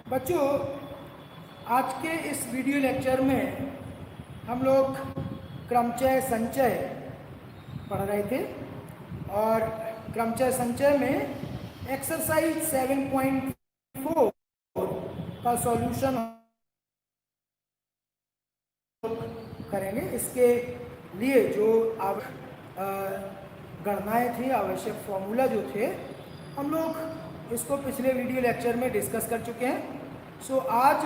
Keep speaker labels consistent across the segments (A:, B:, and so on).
A: बच्चों, आज के इस वीडियो लेक्चर में हम लोग क्रमचय संचय पढ़ रहे थे और क्रमचय संचय में एक्सरसाइज 7.4 का सॉल्यूशन करेंगे। इसके लिए जो गणनाएं थी, आवश्यक फॉर्मूला जो थे, हम लोग इसको पिछले वीडियो लेक्चर में डिस्कस कर चुके हैं। सो आज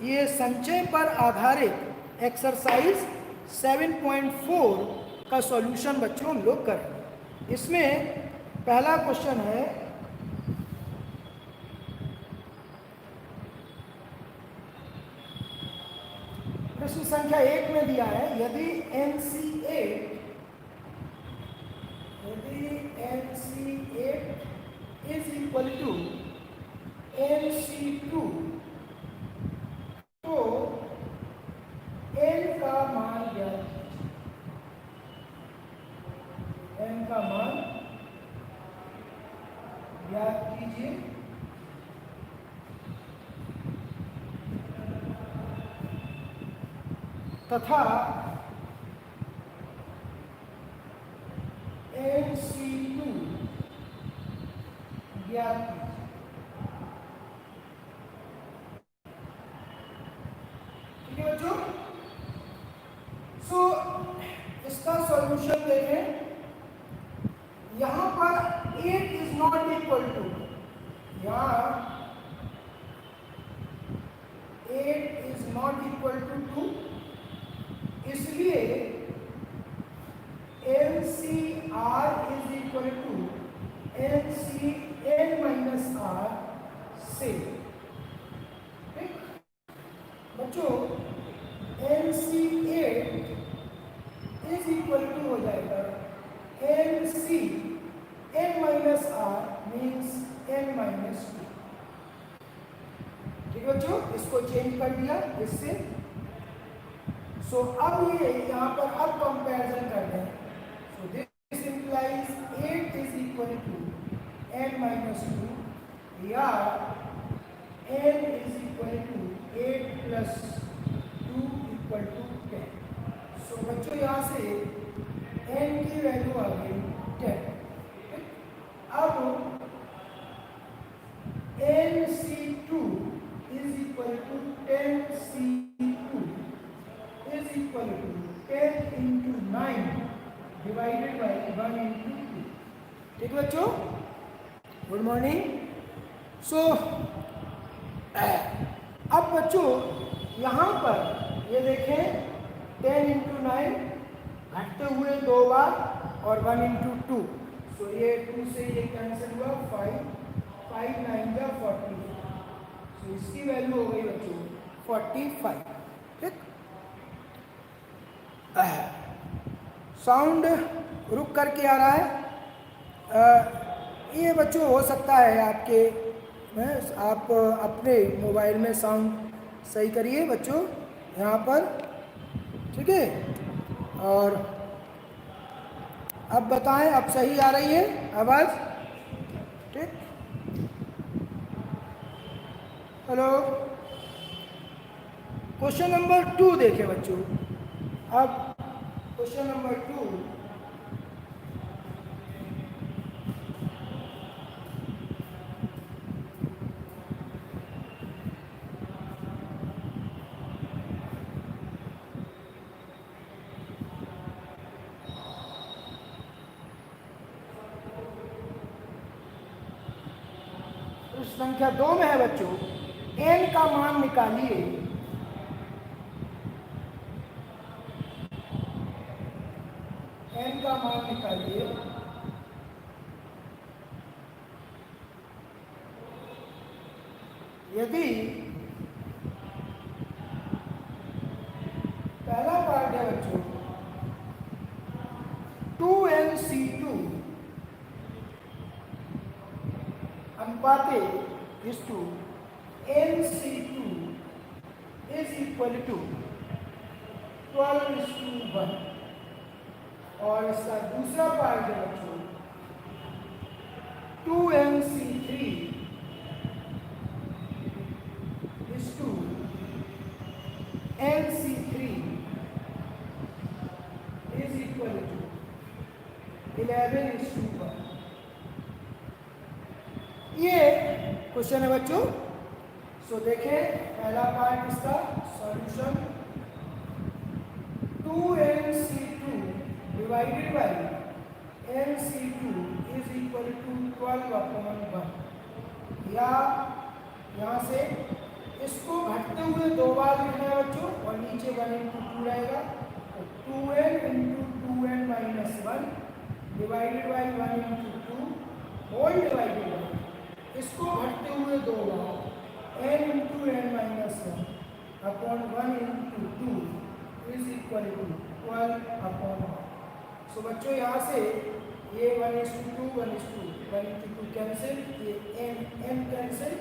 A: ये संचय पर आधारित एक्सरसाइज 7.4 का सॉल्यूशन बच्चों हम लोग करेंगे। इसमें पहला क्वेश्चन है, प्रश्न संख्या 1 में दिया है, यदि NC8 is equal to NC2 तो n का मान ज्ञात कीजिए। तथा NC2 ज्ञात कीजिए। ठीक है बच्चों। सो इसका सॉल्यूशन देखें। यहां पर 8 इज नॉट इक्वल टू, यहां 8 इज नॉट इक्वल टू 2, इसलिए NCR is equal to NCN minus R से। ठीक बच्चों, NC8 इज इक्वल टू हो जाएगा NCN minus R means N minus 2। ठीक है बच्चों, इसको चेंज कर दिया इससे। सो अब ये यहाँ पर अब कंपैरिजन कर रहे हैं। So this implies 8 is equal to N minus 2 या N is equal to 8 plus 2 equal to 10। So बच्चों, यहाँ से N की वैल्यू आ गई 10। अब NC2 is equal to 10C2 is equal to 10 into 9 divided by 1 into 2। ठीक बच्चों, गुड मॉर्निंग। सो अब बच्चों यहाँ पर ये देखें, 10 इंटू 9 घटते हुए 2 बार और 1 इंटू 2। सो ये 2 से ये कैंसिल हुआ, 5 9 जा 40। सो इसकी वैल्यू हो गई बच्चों 45। ठीक, साउंड रुक करके आ रहा है। ये बच्चों हो सकता है आपके, आप अपने मोबाइल में साउंड सही करिए बच्चों यहाँ पर। ठीक है, और अब बताएं, अब सही आ रही है आवाज़? ठीक, हेलो। क्वेश्चन नंबर 2 देखें बच्चों। अब क्वेश्चन नंबर 2, संख्या 2 में है बच्चों, n का मान निकालिए। n का मान निकालिए यदि पहला पार्ट है बच्चों 2NC2 अनुपाते इस to NC2 is equal to 12:1, और इसका दूसरा पार्ट है बच्चों 2NC3 NC3 is equal to 11:1। ये क्वेश्चन है बच्चों। सो देखें पहला पार्ट इसका solution 2NC2 divided by NC2 is equal to 12/1। या यहाँ से इसको घटते हुए दो बार लिखना है बच्चों, और नीचे 1/2 रहेगा, तो 2n into 2n minus 1 divided by 1/2 whole divided by, इसको घटते हुए दो बार n into n minus 1 upon 1/2 is equal to 12/1। So बच्चों यहाँ से ये 1:2 1:2 कैंसिल, ये n कैंसिल।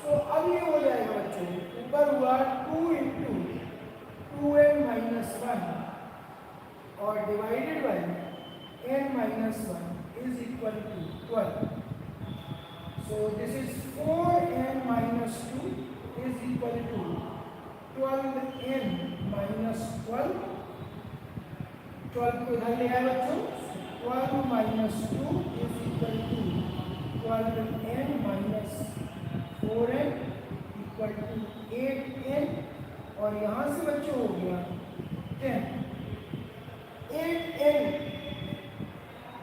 A: सो अब ये हो जाएगा बच्चों, ऊपर हुआ 2 इंटू 2n माइनस 1 और divided by n minus 1 is equal to 12। So this is 4n minus 2 is equal to 12n minus 12। 12 को इधर ले आए बच्चों, 12 minus 2 is equal to 12n minus 4n equal to 8n, और यहाँ से बच्चों हो गया 10। 8n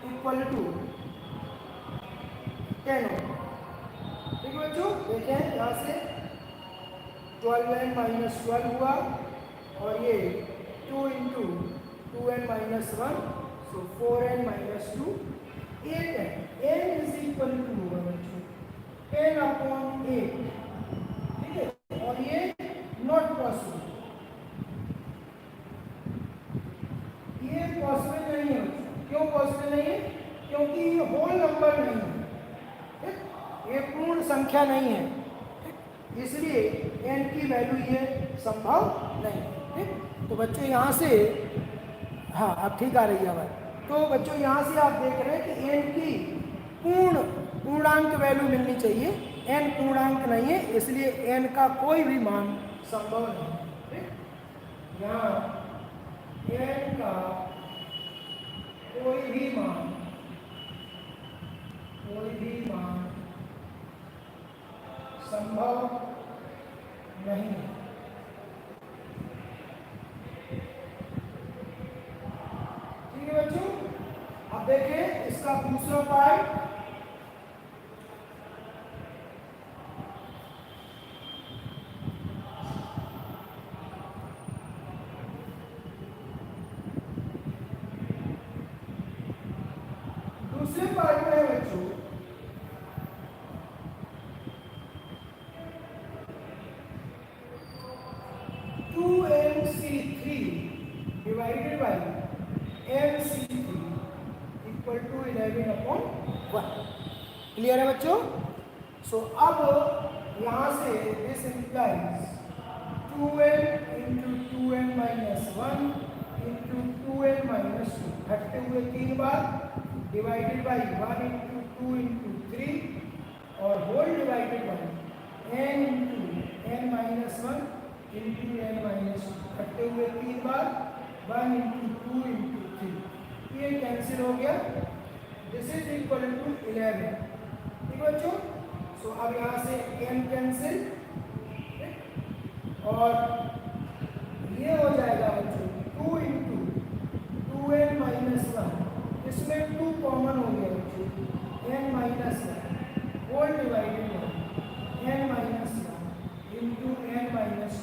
A: इक्वल टू 10 होगा। ठीक है बच्चों, देखें यहाँ से 12n माइनस 12 हुआ, और ये 2 into 2n minus 1, so 4n minus 2 8n। n is equal to होगा बच्चों 10/8। ठीक है, और ये नॉट पॉसिबल, ये पॉसिबल नहीं है। क्यों पॉसिबल नहीं है? क्योंकि ये होल नंबर नहीं है, ठीक? ये पूर्ण संख्या नहीं है, ठीक? इसलिए n की वैल्यू ये संभव नहीं है। ठीक, तो बच्चों यहाँ से, हाँ अब ठीक आ रही है आवाज़। तो बच्चों यहाँ से आप देख रहे हैं कि n की पूर्णांक वैल्यू मिलनी चाहिए। n पूर्णांक नहीं है, इसलिए n का कोई भी मान संभव नहीं है। ठीक, यहाँ n का कोई भी मान संभव नहीं है। ठीक है बच्चों, अब देखिए इसका दूसरा पार्ट। दूसरे पार्ट में है बच्चों 2NC3 divided by NC3 equal to 11/1। Clear है बच्चों? सो अब यहाँ से this implies 2n into 2n minus 1 into 2n minus 2 घटते हुए 3 बार डिवाइडेड बाई 1 इंटू 2 इंटू 3 और whole divided by n into n minus 1 into n minus 2 घटते हुए 3 बार 1 इंटू 2 इंटू 3, ये कैंसिल हो गया। This is equal to 11। ठीक बच्चों, सो अब यहाँ से n कैंसिल, और ये हो जाएगा बच्चों 2 इंटू 2n माइनस 1, इसमें 2 कॉमन हो गया बच्चों, n minus 1 whole divided by n minus 1 into n minus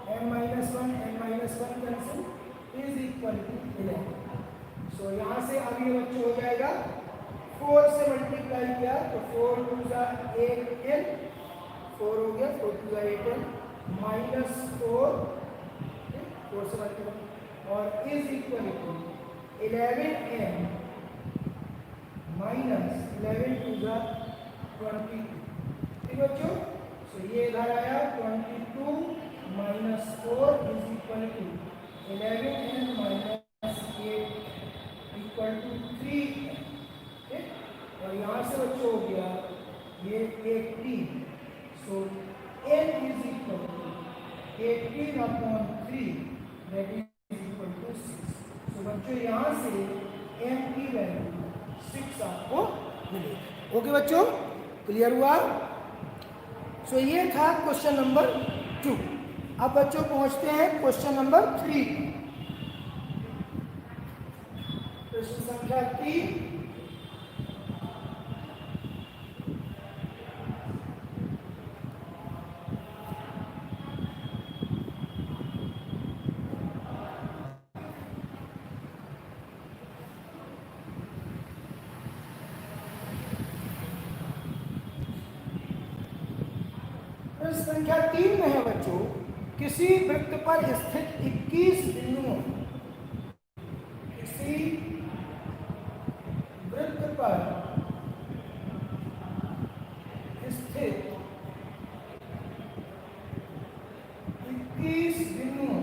A: 2, n minus 1 cancel is equal to 11। सो यहाँ से अब ये बच्चों हो जाएगा 4 से मल्टीप्लाई किया तो 4 2 8n, 4 हो गया, 4 2 8n माइनस 4 से मल्टीप्लाई, और is equal to 11n minus 11 2 22। ठीक बच्चों, सो ये इधर आया 22 minus 4 is equal to 11n minus 8 equal to 3n। ठीक, और यहाँ से बच्चों हो गया ये 18। So n is equal to 18/3 that is equal to 6। तो बच्चों यहाँ से m की वैल्यू 6 आपको मिलेगी। ओके बच्चों, क्लियर हुआ? सो ये था क्वेश्चन नंबर 2। अब बच्चों पहुंचते हैं क्वेश्चन नंबर 3। प्रश्न संख्या 3। प्रश्न संख्या 3 में है बच्चों, किसी वृत्त पर स्थित 21 बिंदुओं, किसी वृत्त पर स्थित 21 बिंदुओं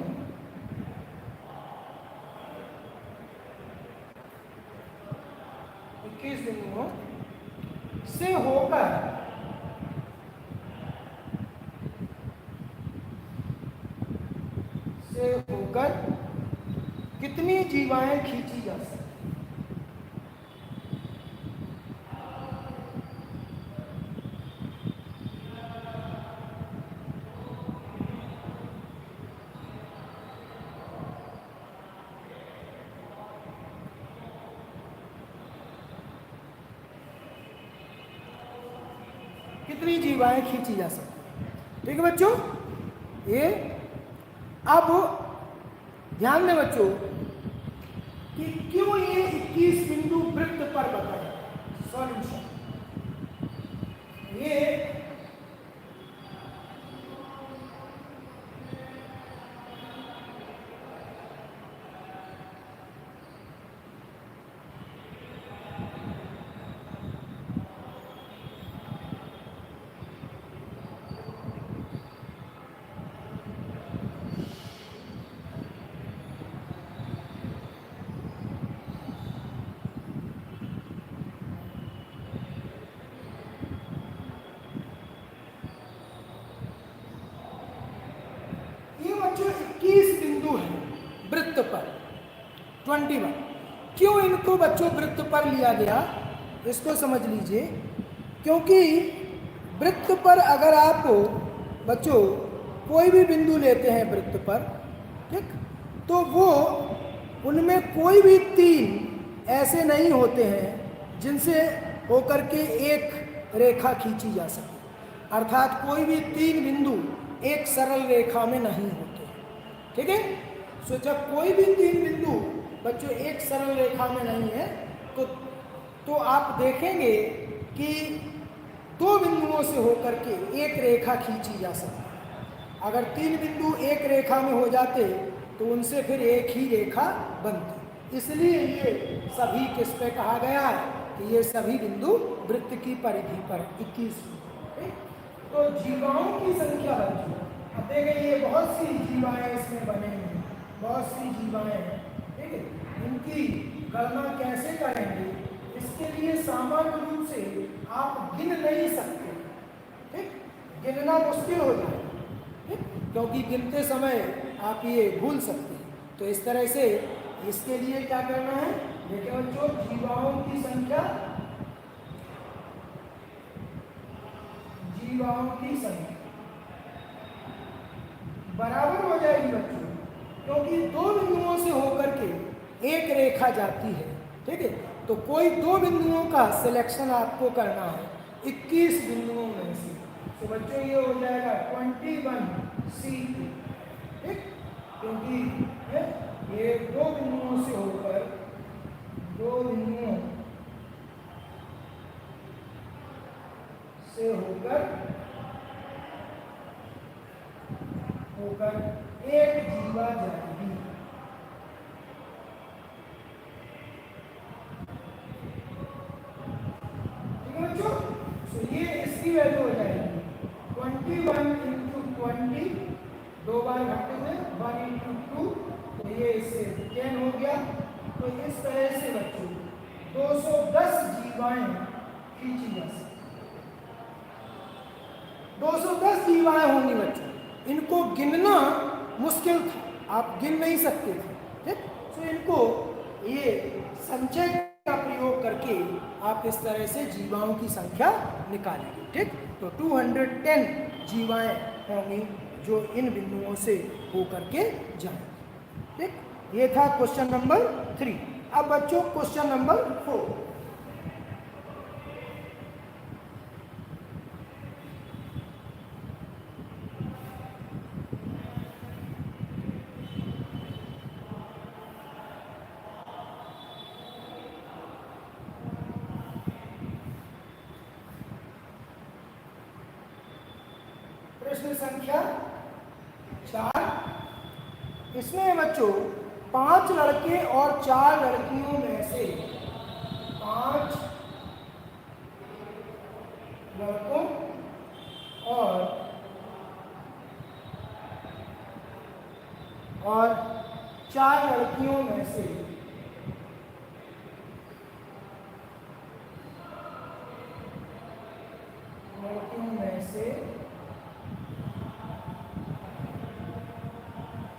A: से होकर कितनी जीवाएं खींची जा सकती? कितनी जीवाएं खींची जा सकती? ठीक है बच्चों, ये अब ध्यान दें बच्चों कि क्यों ये 21 बिंदु वृत्त पर बताए। सॉल्यूशन, ये बच्चों 21 बिंदु है वृत्त पर 21। क्यों इनको बच्चों वृत्त पर लिया गया, इसको समझ लीजिए। क्योंकि वृत्त पर अगर आप बच्चों कोई भी बिंदु लेते हैं वृत्त पर, ठीक, तो वो उनमें कोई भी 3 ऐसे नहीं होते हैं जिनसे होकर के एक रेखा खींची जा सके। अर्थात कोई भी 3 बिंदु एक सरल रेखा में नहीं होते। ठीक है, सो जब कोई भी 3 बिंदु बच्चों एक सरल रेखा में नहीं है तो आप देखेंगे कि 2 बिंदुओं से होकर के एक रेखा खींची जा सकती है। अगर 3 बिंदु एक रेखा में हो जाते तो उनसे फिर एक ही रेखा बनती। इसलिए ये सभी किस पे कहा गया है कि ये सभी बिंदु वृत्त की परिधि पर 21। तो जीवाओं की संख्या बच्चों, अब देखें ये बहुत सी जीवाएं इसमें बने हैं, बहुत सी जीवाएं हैं। ठीक है, इनकी गणना कैसे करेंगे, इसके लिए सामान्य रूप से आप गिन नहीं सकते। ठीक, गिनना मुश्किल हो जाए, ठीक, क्योंकि गिनते समय आप ये भूल सकते हैं। तो इस तरह से इसके लिए क्या करना है, देखिए बच्चों, जीवाओं की संख्या बराबर हो जाएगी बच्चों, क्योंकि 2 बिंदुओं से होकर के एक रेखा जाती है। ठीक है, तो कोई 2 बिंदुओं का सिलेक्शन आपको करना है 21 बिंदुओं में से। तो बच्चों ये हो जाएगा 21C2। ठीक, क्योंकि ये 2 बिंदुओं से होकर 2 बिंदुओं से होकर एक जीवा जाएगी। ठीक है बच्चों, तो ये इसकी वैल्यू हो जाएगी 21 × 20, 2 बार घटते हुए 1 × 2, तो ये इससे 10 हो गया। तो इस तरह से बच्चों 210 जीवाएं खींची जा सकती। 210 जीवाएं होंगी बच्चों इनको गिनना मुश्किल था, आप गिन नहीं सकते थे, ठीक। तो इनको ये संचय का प्रयोग करके आप इस तरह से जीवाओं की संख्या निकालेंगे, ठीक। तो 210 जीवाएं होंगी जो इन बिंदुओं से होकर के जाएंगे, ठीक। ये था क्वेश्चन नंबर 3। अब बच्चों क्वेश्चन नंबर 4। प्रश्न संख्या 4। इसमें बच्चों 5 लड़के और 4 लड़कियों में से 5 लड़कों और 4 लड़कियों में से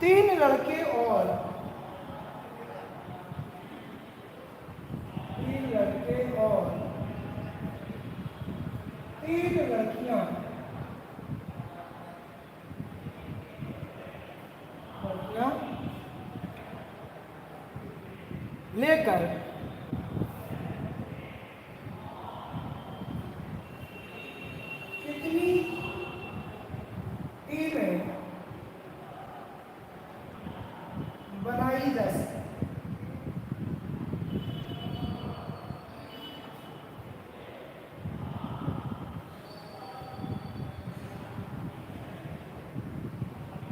A: तीन लड़के और 3 लड़कियां लेकर कितनी टीमें बनाई जा सकती?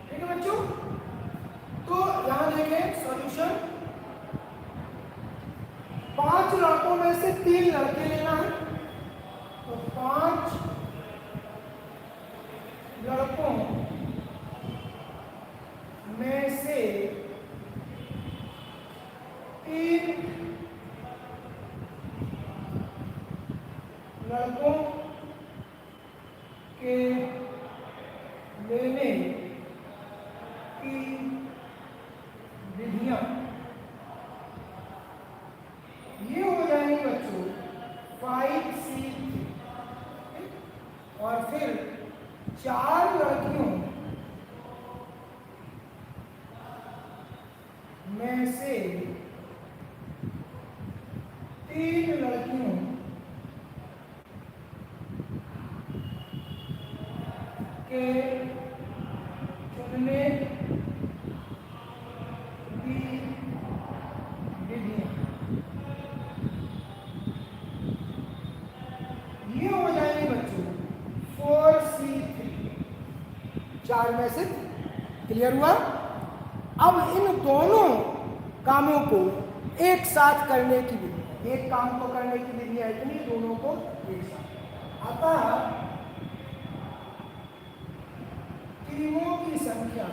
A: ठीक है बच्चों, तो यहां देखें सॉल्यूशन। 5 लड़कों में से 3 लड़के लेना है, तो 5 लड़कों में से 3 लड़कों के लेने की विधियां ये हो जाएंगी बच्चों 5C3, और फिर 4 लड़कियों में से 3 लड़कियों के चुनने की विधियां ये हो जाएंगे बच्चों 4C3, 4 में से। क्लियर हुआ? अब इन दोनों कामों को एक साथ करने की विधि, एक काम को करने की विधि है इतनी, दोनों को एक साथ। अतः टीमों की संख्या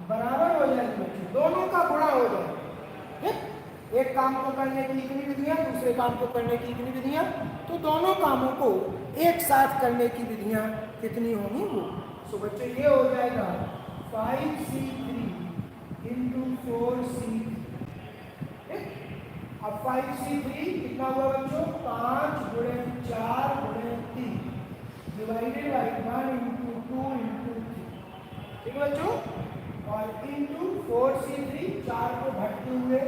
A: बराबर हो जाएगी बच्चों, दोनों का गुणा हो जाएगा, ठीक। एक काम को करने की इतनी विधियां, दूसरे काम को करने की इतनी विधियां, तो दोनों कामों को एक साथ करने की विधियां कितनी होंगी वो। सो बच्चों ये हो जाएगा 5C3 इंटू 4C3, ठीक। अब 5C3 कितना हुआ बच्चों? 5 गुणे 4 गुणे 3 डिवाइडेड बाई 1 इंटू 2 इंटू 3, ठीक है बच्चों। और इंटू 4C3, 4 को घटते हुए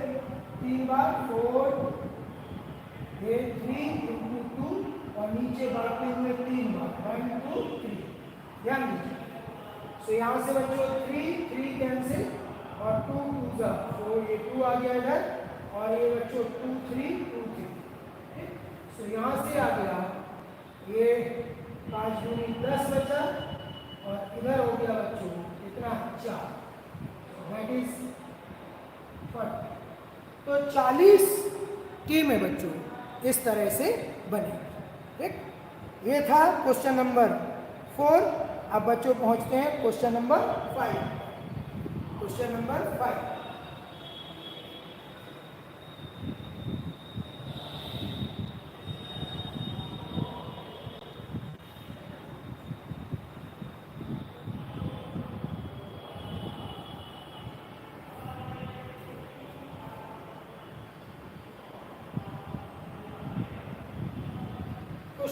A: 3 बार 4 ये 3 इंटू 2, और नीचे बढ़ते हुए 3 बार 1 2 3, ध्यान दीजिए। तो यहाँ से बच्चों 3 कैंसिल और 2 2 जा 4, ये 2 आ गया इधर, और ये बच्चों 2 3 2 3, तो यहाँ से आ गया ये 5 दूनी 10 बचा, और इधर हो गया बच्चों इतना 4, दैट इज 40। तो 40 टीमें बच्चों इस तरह से बने, ठीक। ये था क्वेश्चन नंबर 4। अब बच्चों पहुंचते हैं question number 5। Question number 5,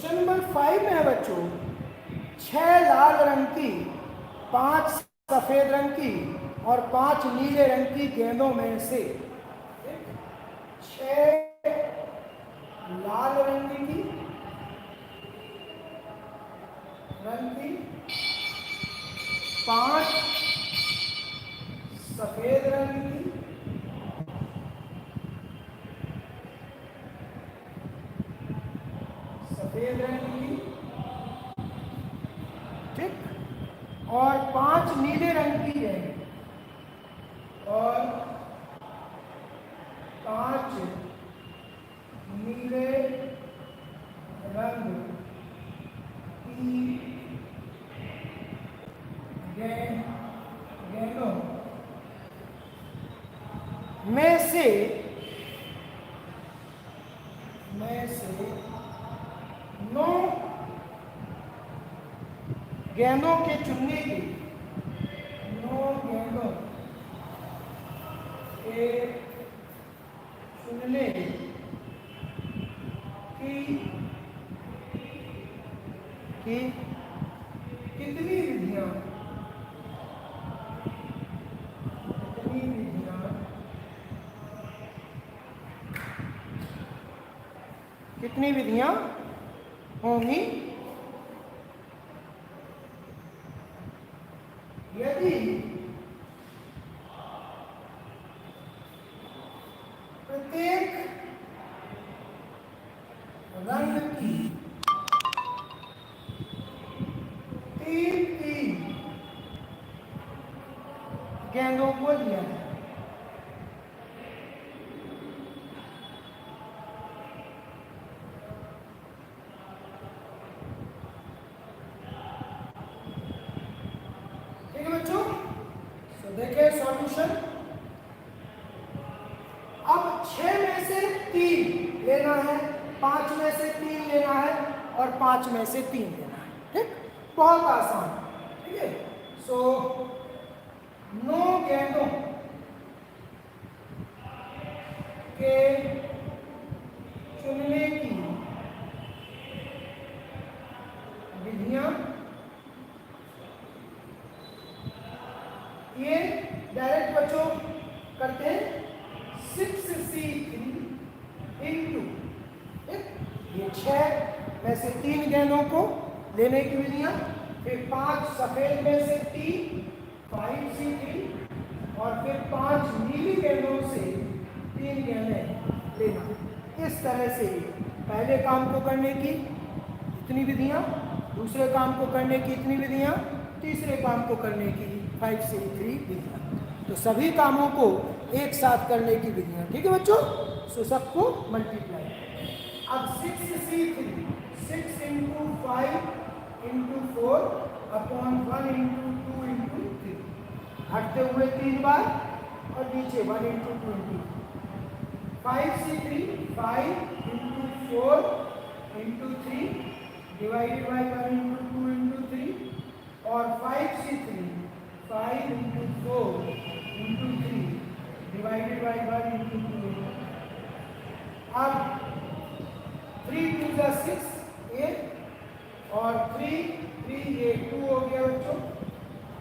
A: question number 5 में है बच्चों 6 लाल रंग की, 5 सफेद रंग की और 5 नीले रंग की गेंदों में से 6 लाल रंग की, 5 सफेद रंग की, ठीक, और 5 नीले रंग की है, और 5 नीले रंग की गेंदों में से 9 गेंदों के चुनने की, 9 गेंदों के चुनने की कितनी विधियां होंगी यदि प्रत्येक रंग की 3 गेंदों को लिया जाए। ठीक है बच्चों, तो देखिए सॉल्यूशन। अब 6 में से 3 लेना है, 5 में से 3 लेना है और 5 में से 3 लेना है। ठीक, बहुत आसान। ठीक है, सो 9 गेंदों के चुनने की विधियां, ये डायरेक्ट बच्चों करते हैं 6C3 इंटू, ये 6 में से 3 गेंदों को लेने की विधियां, फिर 5 सफेद में से 3 5C3 और फिर 5 नीली गेंदों से 3 गेंदें लेना। इस तरह से पहले काम को करने की इतनी विधियां, दूसरे काम को करने की इतनी विधियां, तीसरे काम को करने की 5C3 विधियां। तो सभी कामों को एक साथ करने की विधियां। ठीक है बच्चों, सो सबको मल्टीप्लाई। अब 6C3 6 into 5 into 4 upon 1 into 2 into 3, हटते हुए 3 बार और नीचे 1 into 2 into 5C3 5 into 4 into 3 divided by 1 into 2 into 3 और 5C3 5 into 4 into 3 divided by 1 into 2 into. अब 3 2 जा 6 ये और 3 3 ये 2 हो गया बच्चों,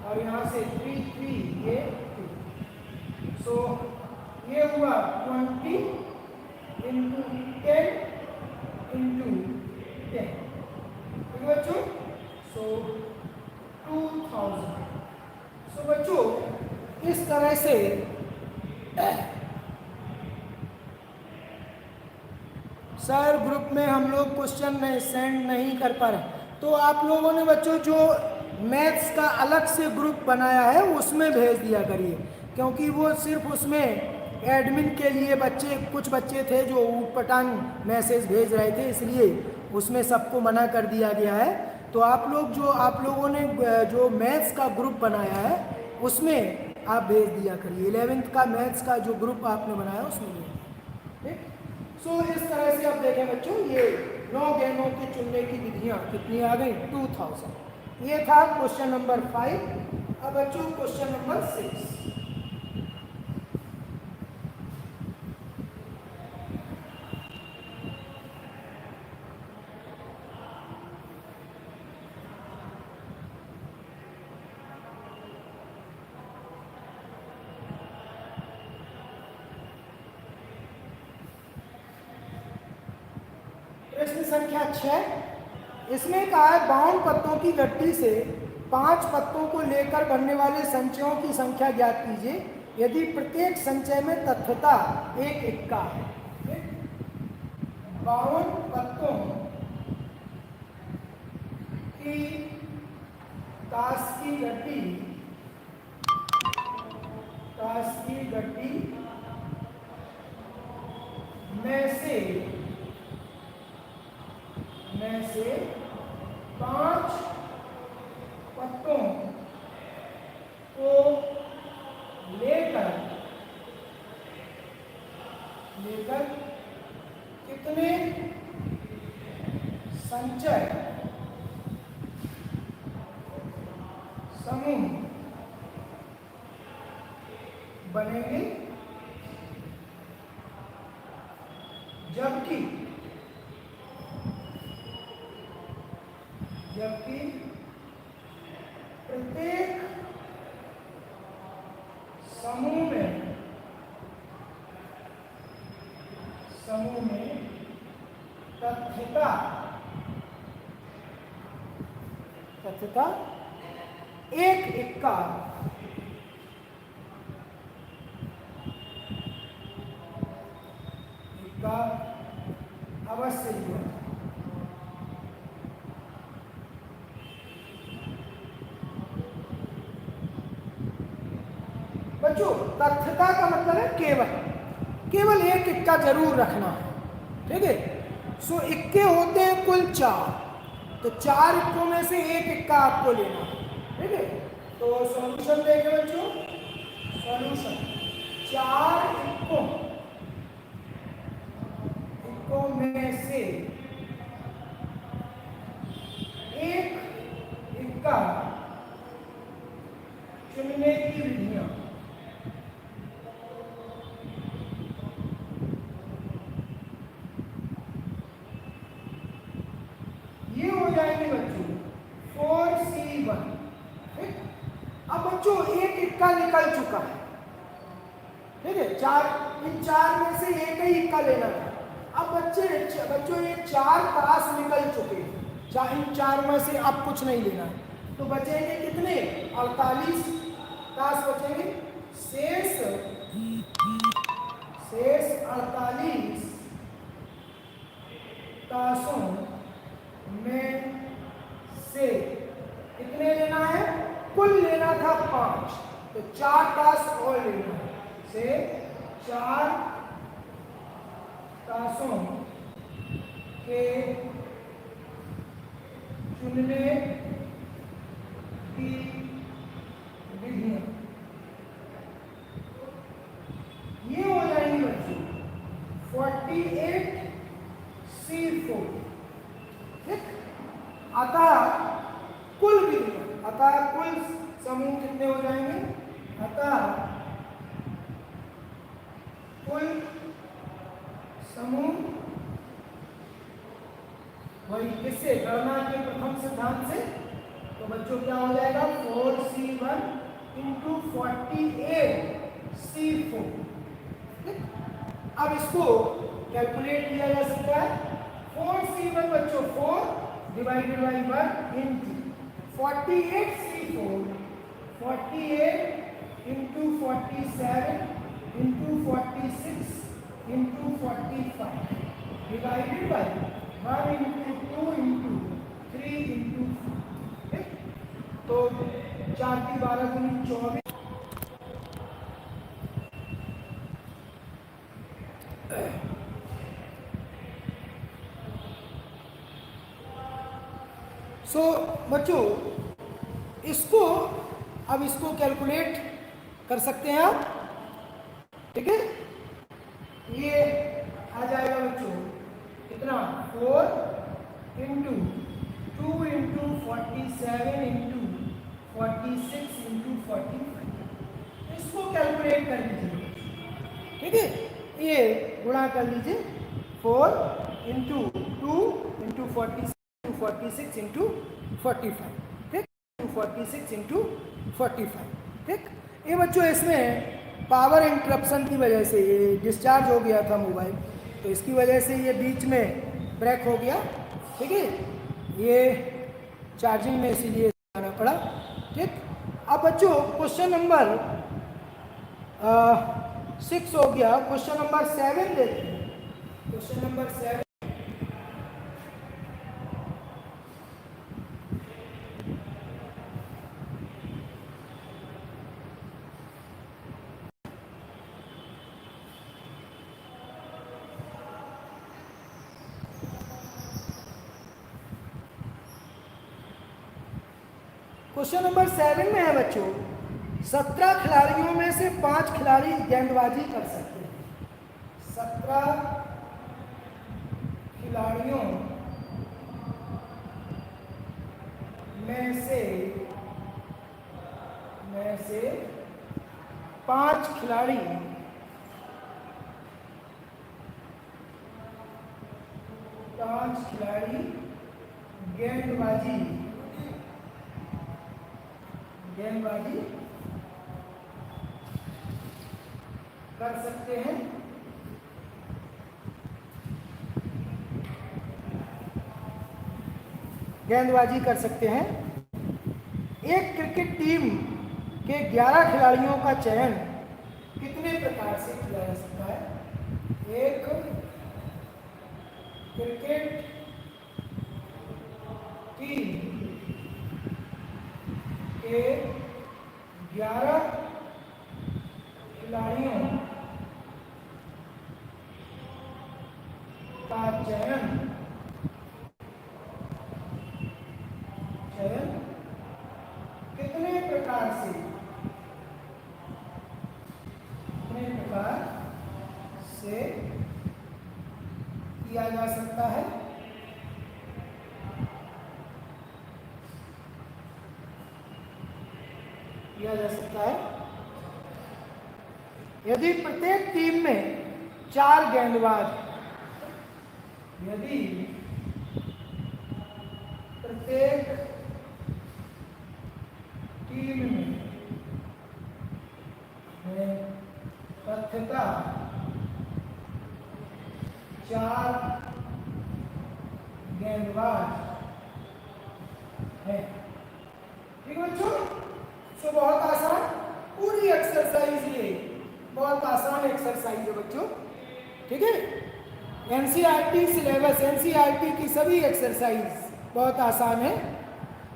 A: और यहाँ से 3 3 ये 2। सो ये हुआ 20 इंटू 10 इंटू 10। ठीक है बच्चों, सो 2000। सो बच्चों इस तरह से सर ग्रुप में हम लोग क्वेश्चन नहीं सेंड नहीं कर पा रहे, तो आप लोगों ने बच्चों जो मैथ्स का अलग से ग्रुप बनाया है उसमें भेज दिया करिए, क्योंकि वो सिर्फ उसमें एडमिन के लिए बच्चे, कुछ बच्चे थे जो ऊटपटांग मैसेज भेज रहे थे, इसलिए उसमें सबको मना कर दिया गया है। तो आप लोगों ने जो मैथ्स का ग्रुप बनाया है उसमें आप भेज दिया करिए। 11th का मैथ्स का जो ग्रुप आपने बनाया उसमें भेज। ठीक, सो इस तरह से आप देखें बच्चों, ये 9 गेंदों के चुनने की विधियां कितनी आ गई 2000। ये था क्वेश्चन नंबर 5। अब बच्चों क्वेश्चन नंबर 6। प्रश्न संख्या 6, इसमें कहा है बाउंड पत्तों की गट्टी से 5 पत्तों को लेकर बनने वाले संचयों की संख्या ज्ञात कीजिए यदि प्रत्येक संचय में तत्वता एक इक्का है। बाउंड पत्तों की ताश की गट्टी में से 5 पत्तों को लेकर कितने संचय समूह बनेंगे जबकि प्रत्येक समूह में तथ्यता एक इक्का अवश्य हुआ। बच्चों तथ्यता का मतलब है केवल एक इक्का जरूर रखना है, ठीक है। सो इक्के होते हैं कुल 4, तो 4 इक्कों में से एक इक्का आपको लेना है, ठीक है। तो सॉल्यूशन देखें बच्चों, सॉल्यूशन 4 इक्कों में से एक इक्का चुनने की विधियां। ये हो जाएंगे बच्चों 4C1। अब बच्चों एक इक्का निकल चुका है, ठीक है। इन 4 में से एक ही इक्का लेना था। अब बच्चों ये 4 ताश निकल चुके हैं, इन 4 में से अब कुछ नहीं लेना है, तो बचेंगे कितने? 48 ताश बचेंगे। शेष 48 ताशों में से कितने लेना है? कुल लेना था 5, तो 4 ताश और लेना है। से 4 ताशों के चुनने की विधियां ये हो जाएंगी बच्चों 48C4, ठीक। अतः कुल विधियां, कुल समूह कितने हो जाएंगे? अतः कुल समूह वही किससे? गणना के प्रथम सिद्धांत से। तो बच्चों क्या हो जाएगा? 4C1 into 48C4। अब इसको कैलकुलेट किया जा सकता है। 4C1 बच्चों 4 divided by 1 into 48C4, 48 into 47 into 46 into 45 divided by 1 into 2 into 3 into 4, तो 4 की 12 गुनी 24। सो बच्चों इसको कैलकुलेट कर सकते हैं आप, ठीक है। ये आ जाएगा बच्चों कितना? 4 इंटू 2 इंटू 47 इंटू 46 इंटू 45। इसको कैलकुलेट कर लीजिए, ठीक है। ये गुणा कर लीजिए 4 इंटू 2 इंटू 46 इंटू 45, ठीक। 46 इंटू 45, ठीक। ये बच्चों इसमें पावर इंटरप्शन की वजह से ये डिस्चार्ज हो गया था मोबाइल, तो इसकी वजह से ये बीच में ब्रेक हो गया, ठीक है, ये चार्जिंग में इसीलिए आना पड़ा, ठीक। अब बच्चों क्वेश्चन नंबर 6 हो गया, क्वेश्चन नंबर 7 देखते हैं। क्वेश्चन नंबर 7, क्वेश्चन नंबर 7 में है बच्चों, 17 खिलाड़ियों में से 5 खिलाड़ी गेंदबाजी कर सकते हैं। 17 खिलाड़ियों में से 5 खिलाड़ी गेंदबाजी कर सकते हैं। गेंदबाजी कर सकते हैं। एक क्रिकेट टीम के 11 खिलाड़ियों का चयन कितने प्रकार से किया जा सकता है? एक क्रिकेट टीम के 11 खिलाड़ियों का चयन कितने प्रकार से किया जा सकता है? यदि प्रत्येक टीम में 4 गेंदबाज, यदि प्रत्येक टीम में तथ्यता 4 गेंदबाज है, ठीक है बच्चों। सो बहुत आसान पूरी एक्सरसाइज, ये बहुत आसान एक्सरसाइज है बच्चों, ठीक है। एनसीईआरटी सिलेबस, एनसीईआरटी की सभी एक्सरसाइज बहुत आसान है।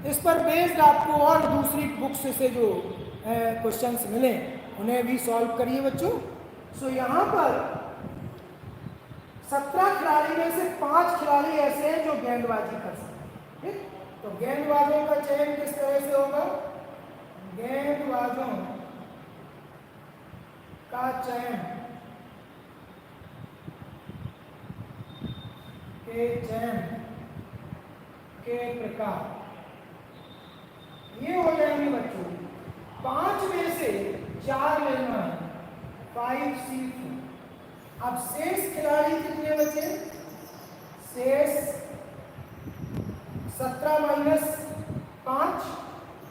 A: इस पर बेस्ड आपको और दूसरी बुक्स से जो क्वेश्चंस मिले उन्हें भी सॉल्व करिए बच्चों। सो यहाँ पर 17 खिलाड़ी में से 5 खिलाड़ी ऐसे हैं जो गेंदबाजी कर सकते हैं, ठीक। तो गेंदबाजों का चयन किस तरह से होगा? गेंदबाजों का चयन के प्रकार ये हो जाएंगे बच्चों। 5 में से 4 लेना है, 5C4। अब शेष खिलाड़ी कितने बचे? शेष 17 माइनस 5,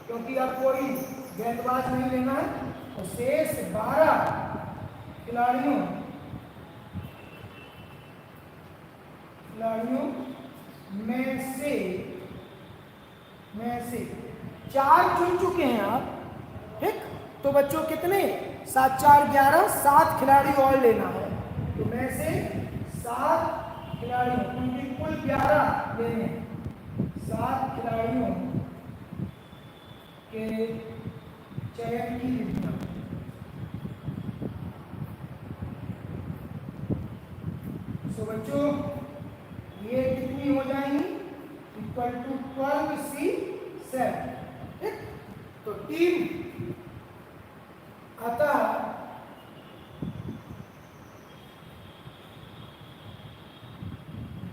A: क्योंकि अब कोई गेंदबाज नहीं लेना है, तो शेष 12 खिलाड़ियों में से 4 चुन चुके हैं आप, ठीक। तो बच्चों कितने? 7 4 11, 7 खिलाड़ी और लेना है, तो में से 7 खिलाड़ियों, क्योंकि कुल 11 लेने, 7 खिलाड़ियों के चयन की विधियां। तो बच्चों ये कितनी हो जाएंगी? इक्वल टू 12C7, ठीक। तो टीम अतः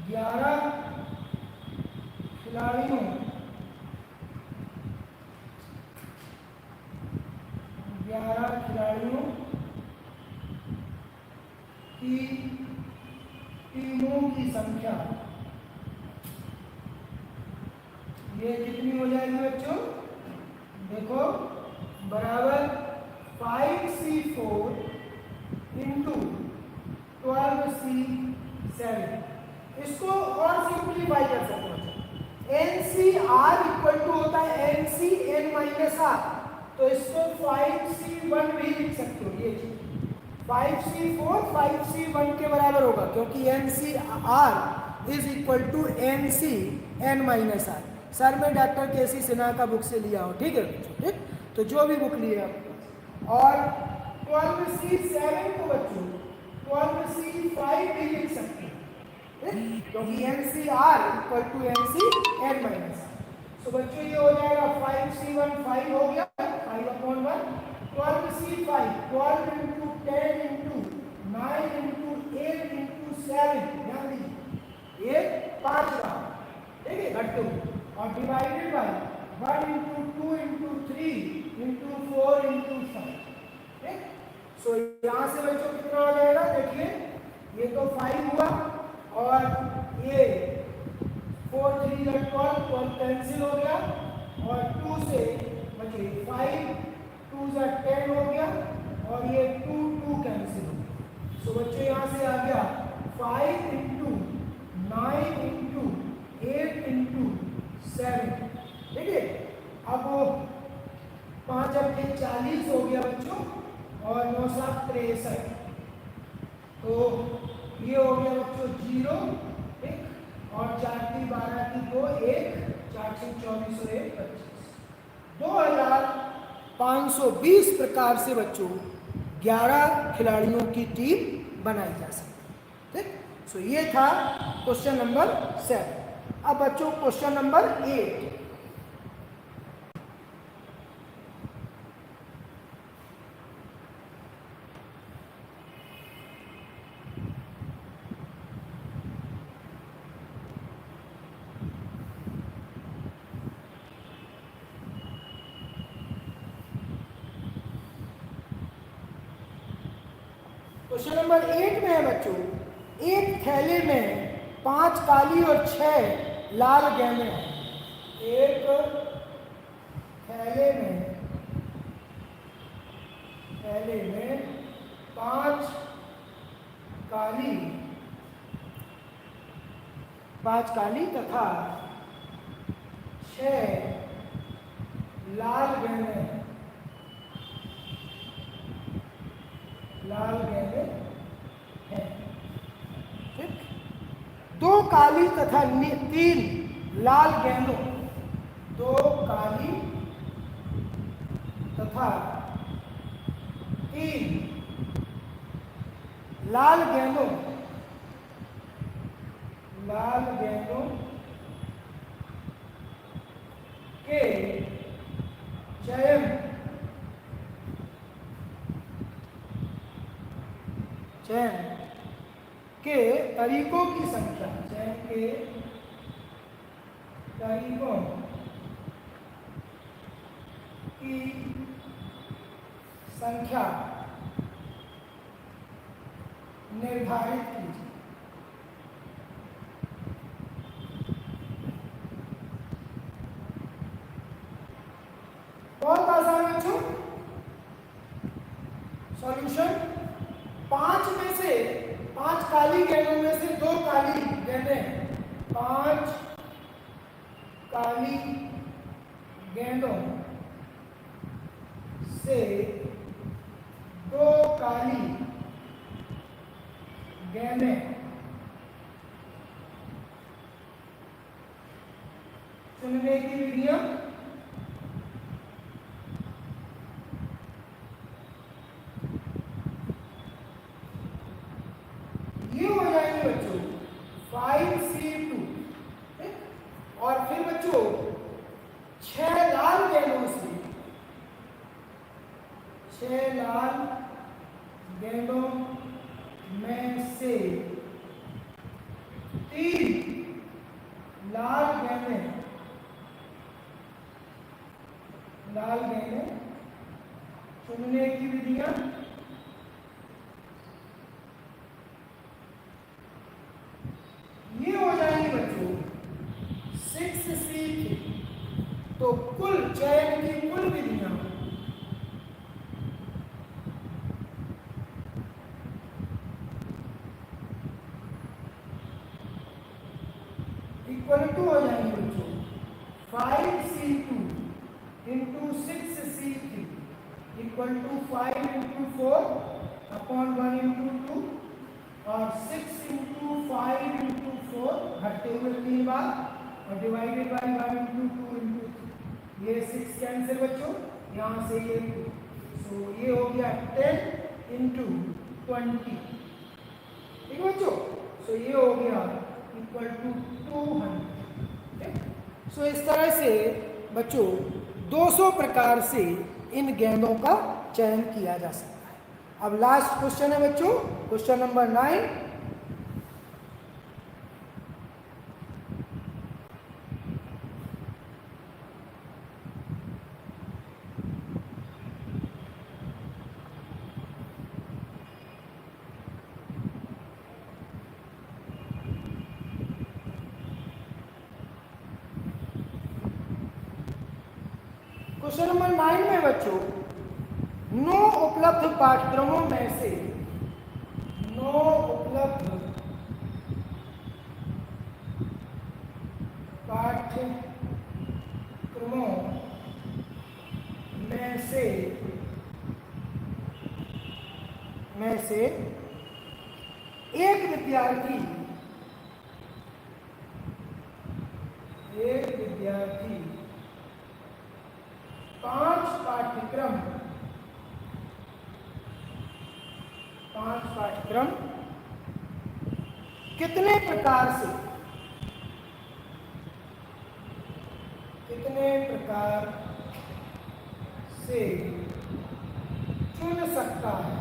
A: 11 खिलाड़ियों की टीमों की संख्या ये कितनी हो जाएगी बच्चों? देखो बराबर 5C4 इंटू 12C7, इसको और सिंप्लीफाई कर सकते हो। NCR इक्वल टू होता है NCN माइनस R, तो इसको 5C1 भी लिख सकते हो। ये 5C4 5C1 के बराबर होगा, क्योंकि NCR is equal to NCN minus R। Sir मैं डॉक्टर केसी सिन्हा का बुक से लिया हूँ, ठीक है बच्चों, ठीक। तो जो भी बुक लिए आप, और 12C7 को बच्चों 12C5 भी लिख सकते हैं, क्योंकि NCR equal to NCN minus. तो बच्चों ये हो जाएगा 5C1 5 हो गया 5/1, 12C5 12 into 10 into 9 into 8 into 7, ध्यान दीजिए ये 5 रहा, ठीक है घट्टू, और divided by 1 into 2 into 3 into 4 into 5, ठीक। सो यहाँ से बच्चों कितना आ जाएगा, देखिए ये तो 5 हुआ, और ये 4 3 12 कैंसिल हो गया, और 2 से बचे 5 2 10 हो गया, और ये 2 2 कैंसिल हो गया। सो बच्चों यहाँ से आ गया 5 इंटू 9 इंटू 8 इंटू 7, ठीक है। अब 5 अपने 40 हो गया बच्चों, और 9 7 63, तो ये हो गया बच्चों 0, ठीक, और 4 3 12 की 2 1 4 6 24 और 1 25, 2520 प्रकार से बच्चों 11 खिलाड़ियों की टीम बनाई जा सकती है, ठीक। सो ये था क्वेश्चन नंबर 7। अब बच्चों क्वेश्चन नंबर 8। क्वेश्चन नंबर 8 में है बच्चों, एक थैले में 5 काली और 6 लाल गेंदें हैं। एक थैले में 5 काली तथा 6 लाल गेंदें हैं। ठीक, 2 काली तथा 3 लाल गेंदों, 2 काली तथा 3 लाल गेंदों के चयन के तरीकों की संख्या, चयन के तरीकों की संख्या निर्धारित कीजिए। बहुत आसान बच्चों, सॉल्यूशन 5 में से 5 काली गेंदों में से 2 काली गेंदें, 5 काली गेंदों से 2 काली गेंदें चुनने की विधियां, ये हो जाएंगे बच्चों 5C2, और फिर बच्चों 6 लाल गेंदों से 6 लाल गेंदों में से 3 लाल गेंदें चुनने की विधियां, ये हो जाएंगे बच्चों 6C3। तो कुल चयन की कुल विधियां इक्वल टू हो जाएंगे बच्चों 5C2 into 6C3 equal to 5 into 4 upon 1 into 2 और 6 इंटू 5 इंटू 4 घटते हुए 3 बार और डिवाइडेड बाई 1 इंटू 2 इंटू ये 6 कैंसिल बच्चों, यहाँ से ये 2, सो ये हो गया 10 इंटू 20, ठीक है बच्चों। सो ये हो गया इक्वल टू 200। सो इस तरह से बच्चों 200 प्रकार से इन गेंदों का चयन किया जा सकता है। अब लास्ट क्वेश्चन है बच्चों, क्वेश्चन नंबर 9। क्वेश्चन नंबर 9 में बच्चों 9 उपलब्ध पाठ्यक्रमों में से 9 उपलब्ध पाठ्यक्रमों में से एक विद्यार्थी 5 पाठ्यक्रम कितने प्रकार से चुन सकता है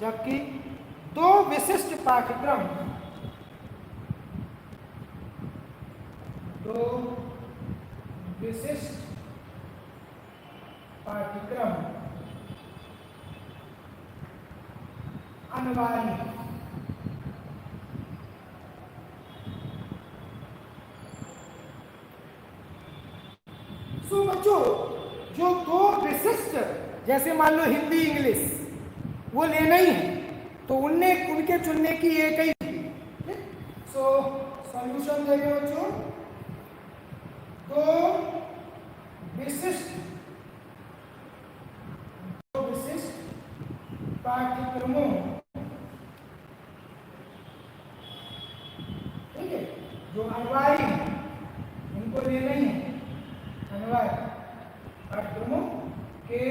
A: जबकि 2 विशिष्ट पाठ्यक्रम अनिवार्य है। सो बच्चों जो 2 विशिष्ट, जैसे मान लो हिंदी इंग्लिश, वो लेना ही है तो उनके चुनने की एक ही थी। सो सॉल्यूशन देखें बच्चों, 2 विशिष्ट पाठ्यक्रमों, ठीक है, जो अनिवार्य है उनको लेना ही है, अनिवार्य पाठ्यक्रमों के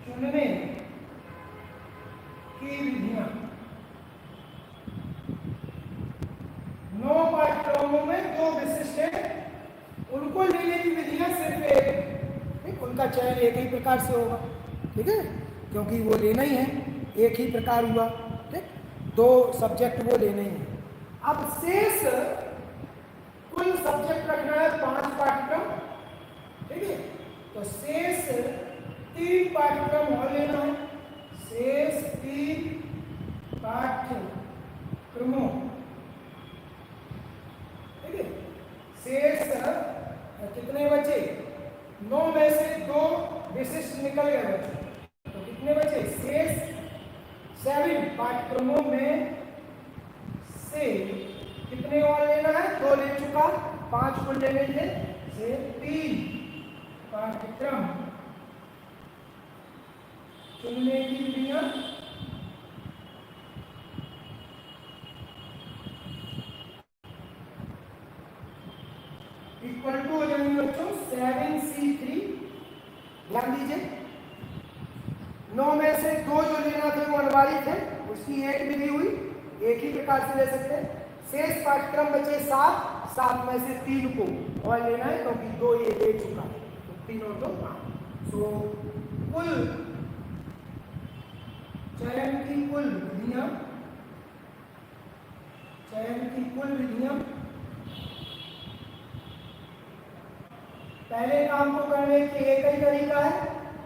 A: चुनने की विधियां। 9 पाठ्यक्रमों में 2 विशिष्ट है, उनको लेने की विधियां सिर्फ एक, उनका चयन एक ही प्रकार से होगा, ठीक है, क्योंकि वो लेना ही है, एक ही प्रकार हुआ, ठीक, 2 सब्जेक्ट वो लेने ही है। अब शेष कुल सब्जेक्ट रखना है 5 पाठ्यक्रम, ठीक है, तो शेष 3 पाठ्यक्रम और लेना है, शेष 3 पाठ्यक्रमों, ठीक है, शेष कितने बचे, 9 में से 2 विशिष्ट निकल गए बच्चे, तो कितने बचे, शेष 7 पाठ्यक्रमों में से कितने और लेना है, 2 ले चुका, 5 को ले लेंगे, से 3 पाठ्यक्रम चुनने की विधियां। इक्वल टू हो जाएंगे बच्चों 7C3, ध्यान दीजिए 9 में से 2 जो लेना थे वो अनिवार्य थे, उसकी एक विधि हुई, एक ही प्रकार से ले सकते हैं। शेष पाठ्यक्रम बचे 7 में से 3 को और लेना है क्योंकि 2 ये ले चुका है, तो 3 और 2 5। सो कुल चयन की कुल विधियां पहले काम को करने के एक ही तरीका है,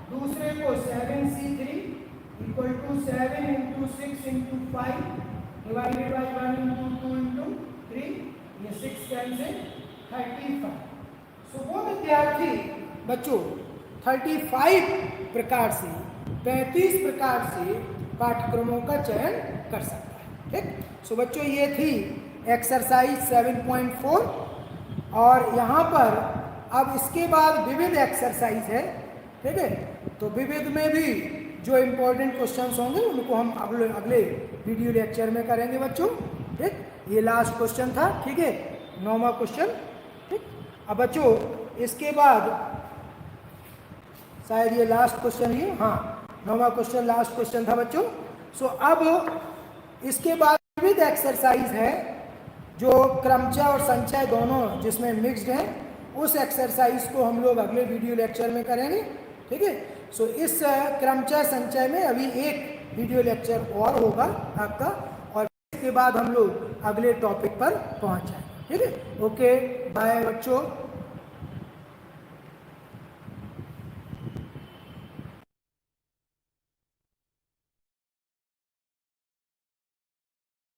A: दूसरे को 7C3 equal to 7 into 6 into 5 divided by 1 into 2 into 3, ये 6 कैंसिल 35। सो वो विद्यार्थी बच्चों 35 प्रकार से 35 प्रकार से पाठ्यक्रमों का चयन कर सकता है। ठीक, सो बच्चों ये थी एक्सरसाइज 7.4 और यहाँ पर अब इसके बाद विविध एक्सरसाइज है। ठीक है, तो विविध में भी जो इम्पोर्टेंट क्वेश्चंस होंगे उनको हम अगले वीडियो लेक्चर में करेंगे बच्चों। ठीक, ये लास्ट क्वेश्चन था। ठीक है, 9वां क्वेश्चन। ठीक, अब बच्चों इसके बाद शायद ये लास्ट क्वेश्चन ही, हाँ 9वां क्वेश्चन लास्ट क्वेश्चन था बच्चों। सो अब इसके बाद विविध एक्सरसाइज है जो क्रमचय और संचय दोनों जिसमें मिक्स्ड है, उस एक्सरसाइज को हम लोग अगले वीडियो लेक्चर में करेंगे। ठीक है, सो इस क्रमचय संचय में अभी एक वीडियो लेक्चर और होगा आपका, और इसके बाद हम लोग अगले टॉपिक पर पहुंच जाएंगे। ठीक है, ओके बाय बच्चों।